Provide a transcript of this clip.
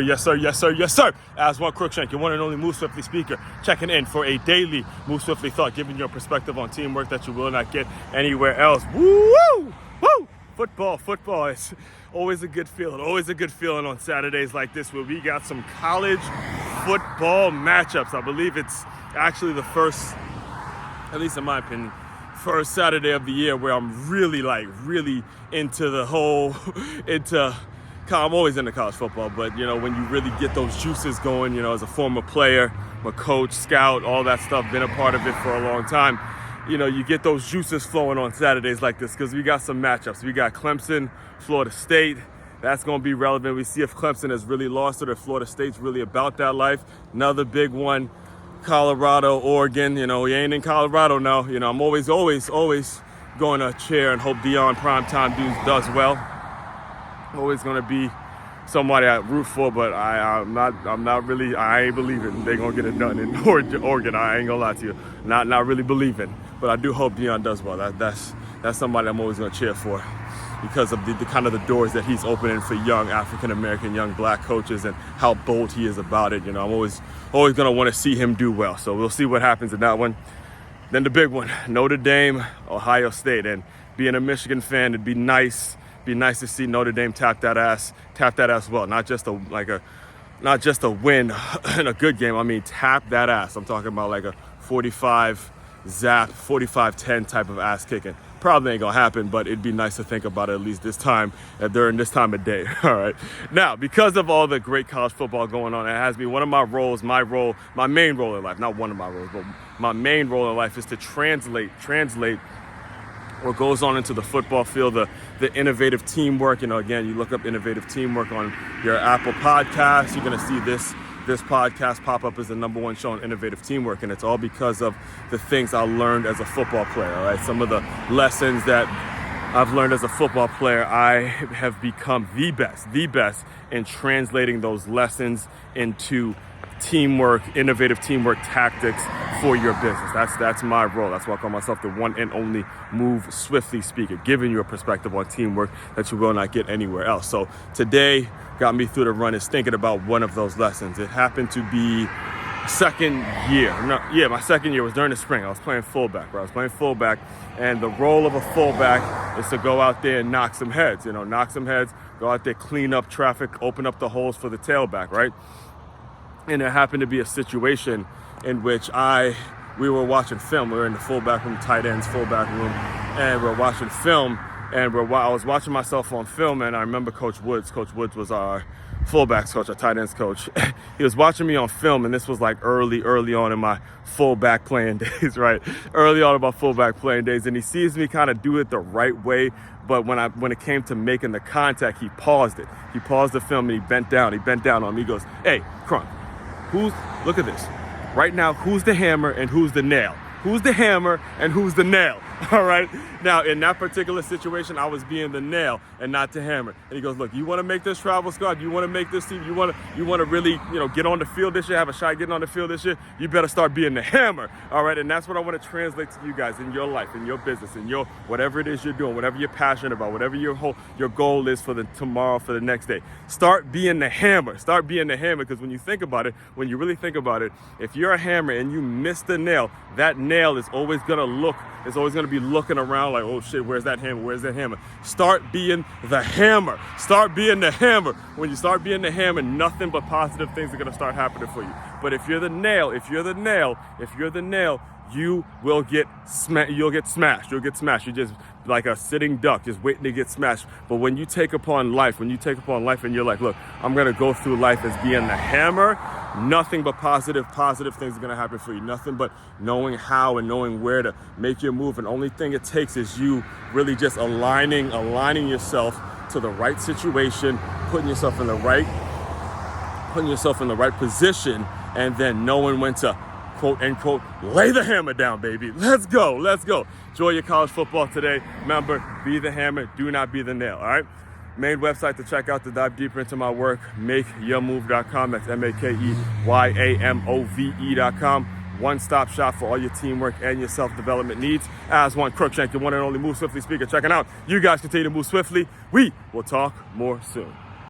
Yes, sir. Yes, sir. Yes, sir. Aswand Cruickshank, your one and only Move Swiftly speaker, checking in for a daily Move Swiftly thought, giving you a perspective on teamwork that you will not get anywhere else. Woo! Woo! Football. It's always a good feeling. Always a good feeling on Saturdays like this where we got some college football matchups. I believe it's actually the first, at least in my opinion, first Saturday of the year where I'm really into the whole, I'm always into college football, but when you really get those juices going, as a former player, a coach, scout, all that stuff, been a part of it for a long time, you get those juices flowing on Saturdays like this because we got some matchups. We got Clemson, Florida State. That's going to be relevant. We see if Clemson has really lost it or Florida State's really about that life. Another big one, Colorado, Oregon. We ain't in Colorado now. I'm always going to cheer and hope Dion primetime does well. Always going to be somebody I root for, but I ain't believing they're going to get it done in Oregon. I ain't going to lie to you. Not really believing, but I do hope Dion does well. That's somebody I'm always going to cheer for because of the kind of the doors that he's opening for young African-American, young black coaches and how bold he is about it. I'm always going to want to see him do well. So we'll see what happens in that one. Then the big one, Notre Dame, Ohio State. And being a Michigan fan, it'd be nice to see Notre Dame tap that ass well. Not just a win in a good game. I mean, tap that ass. I'm talking about like a 45-10 type of ass kicking. Probably ain't gonna happen, but it'd be nice to think about it at least this time, during this time of day. All right. Now, because of all the great college football going on, it has me one of my roles, my main role in life, not one of my roles, but my main role in life is to translate what goes on into the football field, the innovative teamwork. Again, you look up innovative teamwork on your Apple Podcasts, you're going to see this podcast pop up as the number one show on innovative teamwork, and it's all because of the things I learned as a football player. All right, some of the lessons that I've learned as a football player, I have become the best in translating those lessons into teamwork, innovative teamwork tactics for your business. That's my role. That's why I call myself the one and only Move Swiftly speaker, giving you a perspective on teamwork that you will not get anywhere else. So today got me through the run is thinking about one of those lessons. It happened to be second year. My second year was during the spring. I was playing fullback, right? And the role of a fullback is to go out there and knock some heads, go out there, clean up traffic, open up the holes for the tailback, right? And there happened to be a situation in which we were watching film. We were in the fullback room, tight ends fullback room, and we're watching film. And I was watching myself on film, and I remember Coach Woods. Coach Woods was our fullbacks coach, our tight ends coach. He was watching me on film, and this was like early on in my fullback playing days, right? Early on in my fullback playing days, and he sees me kind of do it the right way. But when it came to making the contact, he paused it. He paused the film, and he bent down on me. He goes, "Hey, Crunk, look at this. Right now, who's the hammer and who's the nail? Who's the hammer and who's the nail?" All right. Now, in that particular situation, I was being the nail and not the hammer. And he goes, "Look, you want to make this travel squad? You want to make this team? You want to really, get on the field this year, have a shot getting on the field this year? You better start being the hammer." All right. And that's what I want to translate to you guys in your life, in your business, in your whatever it is you're doing, whatever you're passionate about, whatever your goal is for the tomorrow, for the next day. Start being the hammer. Start being the hammer, because when you really think about it, if you're a hammer and you miss the nail, that nail is always going to be looking around like, "Oh shit, where's that hammer? Where's that hammer?" Start being the hammer. Start being the hammer. When you start being the hammer, nothing but positive things are going to start happening for you. But if you're the nail, you will get smashed. You'll get smashed. You're just like a sitting duck, just waiting to get smashed. But when you take upon life and you're like, "Look, I'm going to go through life as being the hammer," nothing but positive things are going to happen for you. Nothing but knowing how and knowing where to make your move. And the only thing it takes is you really just aligning yourself to the right situation, putting yourself in the right position, and then knowing when to, quote unquote, lay the hammer down, baby. Let's go. Enjoy your college football today. Remember, be the hammer, do not be the nail, all right? Main website to check out to dive deeper into my work, makeyourmove.com. That's makeyourmove.com. One-stop shop for all your teamwork and your self-development needs. Aswand Cruickshank, your one and only Move Swiftly speaker, checking out. You guys continue to move swiftly. We will talk more soon.